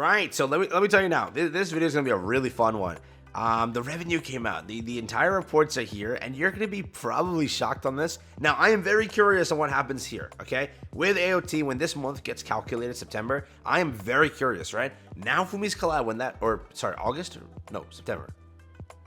right, so let me tell you now. This video is gonna be a really fun one. The revenue came out. The entire reports are here, and you're gonna be probably shocked on this. Now, I am very curious on what happens here. Okay, with AOT when this month gets calculated, September. I am very curious, right? Now, Fumi's collab when that, or sorry, August? No, September.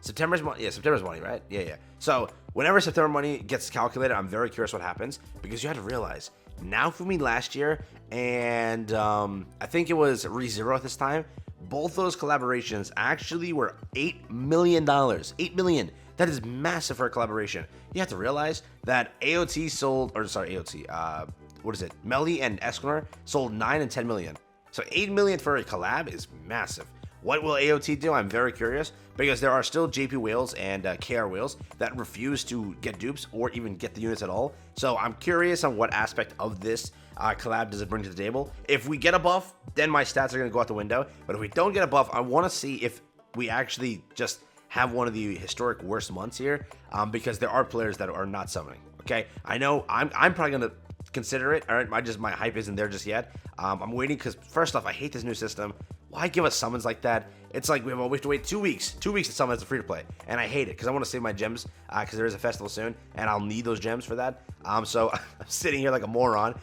September's money, yeah, September's money, right? Yeah. So whenever September money gets calculated, I'm very curious what happens, because you have to realize now Fumi last year and I think it was ReZero at this time. Both those collaborations actually were $8 million. $8 million. That is massive for a collaboration. You have to realize that AOT sold, or sorry, AOT. What is it? Melly and Esquire sold 9 and 10 million. So 8 million for a collab is massive. What will AOT do? I'm very curious, because there are still JP whales and KR whales that refuse to get dupes or even get the units at all. So I'm curious on what aspect of this collab does it bring to the table. If we get a buff, then my stats are going to go out the window. But if we don't get a buff, I want to see if we actually just have one of the historic worst months here, because there are players that are not summoning. Okay, I know I'm probably going to consider it. All right, my hype isn't there just yet. I'm waiting because first off, I hate this new system. Why give us summons like that? It's like we have to wait 2 weeks. 2 weeks to summon as a free to play, and I hate it because I want to save my gems because there is a festival soon, and I'll need those gems for that. So I'm sitting here like a moron,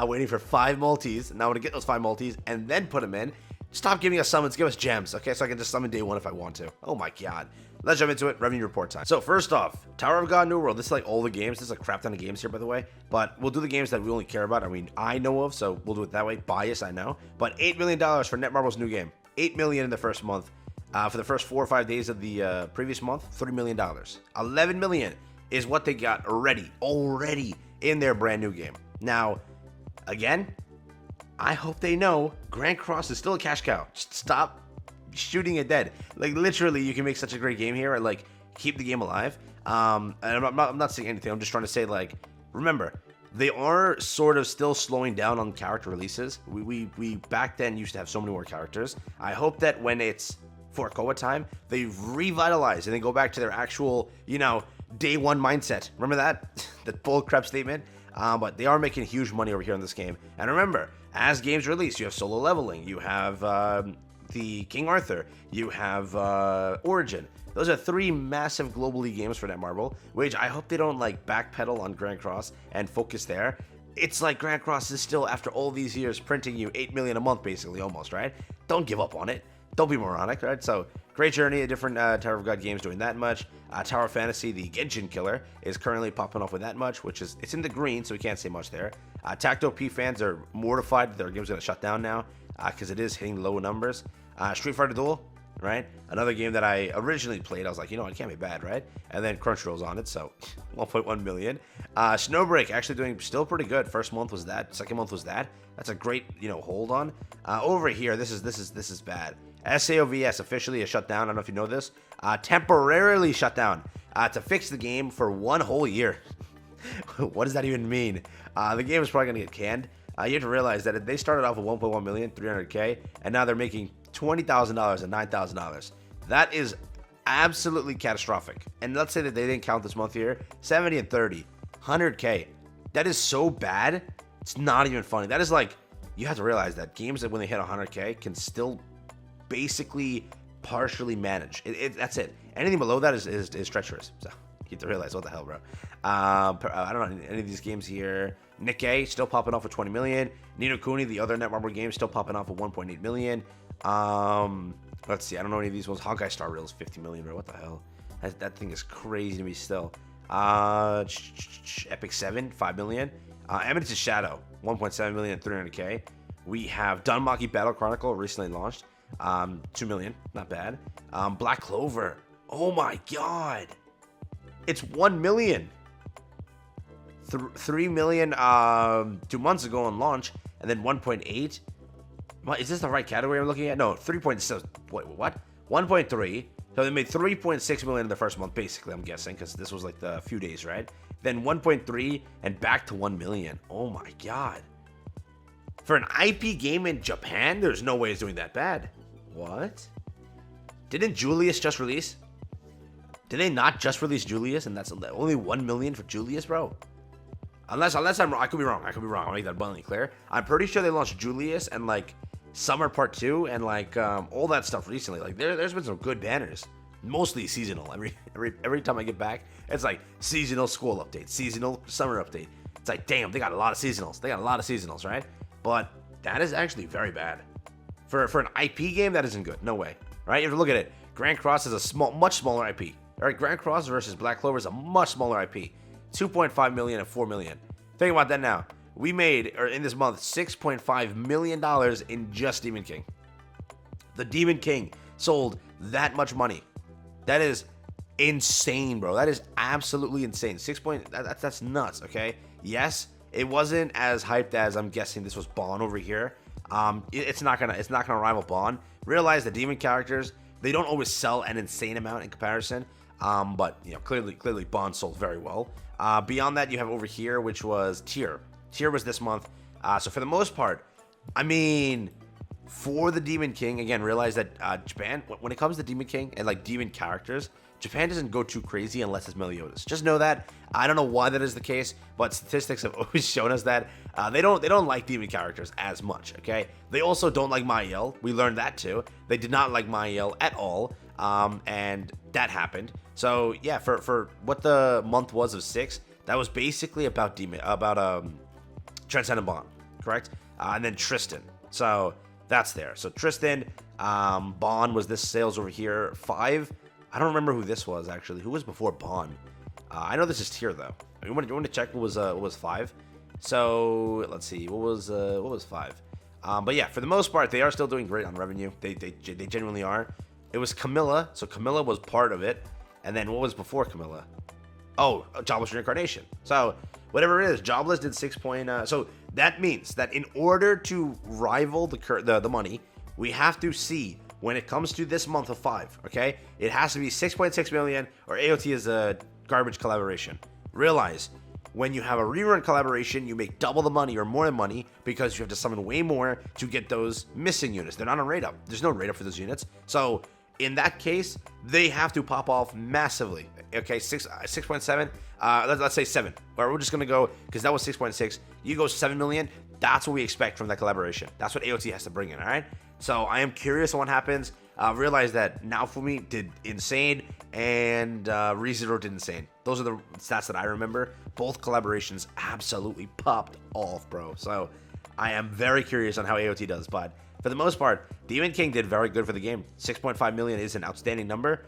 waiting for 5 multis. Now I'm gonna get those 5 multis and then put them in. Stop giving us summons, give us gems, okay? So I can just summon day 1 if I want to. Oh my god. Let's jump into it. Revenue report time. So first off, Tower of God New World. This is like all the games. This is a crap ton of games here, by the way. But we'll do the games that we only care about. I mean, I know of, so we'll do it that way. Bias, I know. But $8 million for Netmarble's new game. $8 million in the first month. For the first 4 or 5 days of the previous month, $3 million. $11 million is what they got already in their brand new game. Now, again, I hope they know Grand Cross is still a cash cow. Just stop shooting it dead. Like, literally, you can make such a great game here and, like, keep the game alive. And I'm not saying anything. I'm just trying to say, like, remember, they are sort of still slowing down on character releases. We back then used to have so many more characters. I hope that when it's for Koa time, they revitalize and they go back to their actual, day 1 mindset. Remember that? The bull crap statement? But they are making huge money over here in this game. And remember, as games release, you have solo leveling, you have the King Arthur, you have Origin. Those are 3 massive globally games for Netmarble, which I hope they don't like backpedal on Grand Cross and focus there. It's like Grand Cross is still, after all these years, printing you 8 million a month, basically, almost, right? Don't give up on it. Don't be moronic, right? So, great journey, a different Tower of God games doing that much. Tower of Fantasy, the Genshin killer, is currently popping off with that much, which is, it's in the green, so we can't say much there. Tacto P fans are mortified that their game's going to shut down now, because it is hitting low numbers. Street Fighter Duel, right? Another game that I originally played. I was like, it can't be bad, right? And then Crunchyroll's on it, so 1.1 million. Snowbreak actually doing still pretty good. First month was that. Second month was that. That's a great, hold on. Over here, this is bad. SAOVS officially is shut down. I don't know if you know this. Temporarily shut down to fix the game for 1 whole year. What does that even mean? The game is probably going to get canned. You have to realize that they started off with 1.1 million, 300K, and now they're making $20,000 and $9,000. That is absolutely catastrophic. And let's say that they didn't count this month here, 70 and 30, 100K. That is so bad. It's not even funny. That is like, you have to realize that games that when they hit 100K can still basically partially manage. That's it. Anything below that is treacherous. So you have to realize, what the hell, bro. I don't know any of these games here. Nikkei still popping off with 20 million. Ni no Kuni, the other Netmarble game, still popping off with 1.8 million. Let's see. I don't know any of these ones. Honkai Star Rail is 50 million, bro. What the hell? That thing is crazy to me still. Epic 7, 5 million. Eminence's Shadow, 1.7 million, 300K. We have Danmaki Battle Chronicle, recently launched. 2 million, not bad. Black Clover, oh my god, it's 1 million. 3 million 2 months ago on launch, and then 1.8. Is this the right category I'm looking at? No, 3.6. Wait, what? 1.3. So they made 3.6 million in the first month, basically, I'm guessing, because this was like the few days, right? Then 1.3 and back to 1 million. Oh my god. For an IP game in Japan, there's no way it's doing that bad. What? Didn't Julius just release? Did they not just release Julius, and that's only 1 million for Julius, bro? Unless I'm wrong. I could be wrong. I'll make that abundantly clear. I'm pretty sure they launched Julius and like Summer Part 2 and like all that stuff recently. Like there's been some good banners. Mostly seasonal. Every time I get back, it's like seasonal school update, seasonal summer update. It's like, damn, they got a lot of seasonals. Right? But that is actually very bad. For an IP game, that isn't good. No way. Right? You have to look at it. Grand Cross is a much smaller IP. All right, Grand Cross versus Black Clover is a much smaller IP. 2.5 million and 4 million. Think about that now. We made, or in this month, $6.5 million in just Demon King. The Demon King sold that much money. That is insane, bro. That is absolutely insane. That's nuts, okay? Yes, it wasn't as hyped as I'm guessing this was Bond over here. It's not gonna rival Bond. Realize the demon characters, they don't always sell an insane amount in comparison. But you know, clearly Bond sold very well. Beyond that, you have over here, which was Tier. Tier was this month. So for the most part, I mean, for the Demon King, again, realize that Japan, when it comes to Demon King and like demon characters, Japan doesn't go too crazy unless it's Meliodas. Just know that. I don't know why that is the case, but statistics have always shown us that they don't like demon characters as much. Okay, they also don't like Mael. We learned that too. They did not like Mael at all, and that happened. So yeah, for what the month was of 6, that was basically about Transcendent Bond, correct? And then Tristan. So that's there. So Tristan, Bond was this sales over here. 5. I don't remember who this was actually. Who was before Bond? I know this is Tier though. You want to check what was 5? So let's see. What was 5? But yeah, for the most part, they are still doing great on revenue. They genuinely are. It was Camilla. So Camilla was part of it. And then what was before Camilla? Oh, Jobless Reincarnation. So whatever it is, Jobless did 6 point. So that means that in order to rival the money, we have to see when it comes to this month of 5. Okay, it has to be 6.6 million, or AOT is a garbage collaboration. Realize when you have a rerun collaboration, you make double the money or more money because you have to summon way more to get those missing units. They're not on rate up. There's no rate up for those units. So in that case, they have to pop off massively. Okay, 6.7. Let's say 7. Or we're just gonna go because that was 6.6. You go 7 million. That's what we expect from that collaboration. That's what AOT has to bring in. All right. So I am curious on what happens. Realize that Naofumi did insane and ReZero did insane. Those are the stats that I remember. Both collaborations absolutely popped off, bro. So I am very curious on how AOT does, but for the most part, Demon King did very good for the game. 6.5 million is an outstanding number.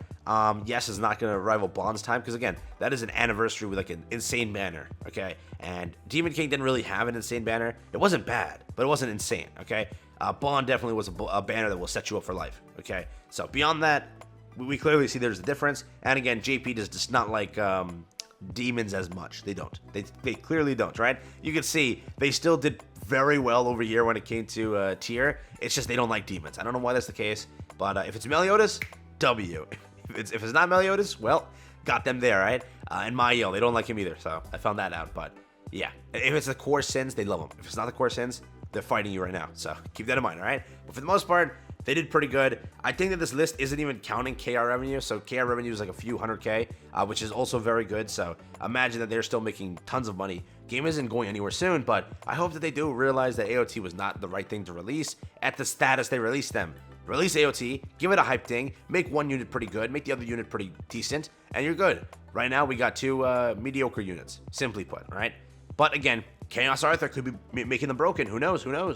Yes, it's not going to rival Bond's time because, again, that is an anniversary with like an insane banner, okay? And Demon King didn't really have an insane banner. It wasn't bad, but it wasn't insane, okay? Bond definitely was a banner that will set you up for life, okay? So beyond that, we clearly see there's a difference. And again, JP does just not like demons as much. They don't. They clearly don't, right? You can see they still did very well over here when it came to Tier. It's just they don't like demons. I don't know why that's the case, but if it's Meliodas, W. If it's not Meliodas, well, got them there, right? And Mael, they don't like him either, so I found that out. But yeah, if it's the core sins, they love him. If it's not the core sins, they're fighting you right now. So keep that in mind, all right? But for the most part, they did pretty good. I think that this list isn't even counting KR revenue. So KR revenue is like a few 100K, which is also very good. So imagine that they're still making tons of money. Game isn't going anywhere soon, but I hope that they do realize that AOT was not the right thing to release at the status they released them. Release AOT, give it a hype thing, make one unit pretty good, make the other unit pretty decent, and you're good. Right now, we got 2 mediocre units, simply put, all right? But again, Chaos Arthur could be making them broken. Who knows? Who knows?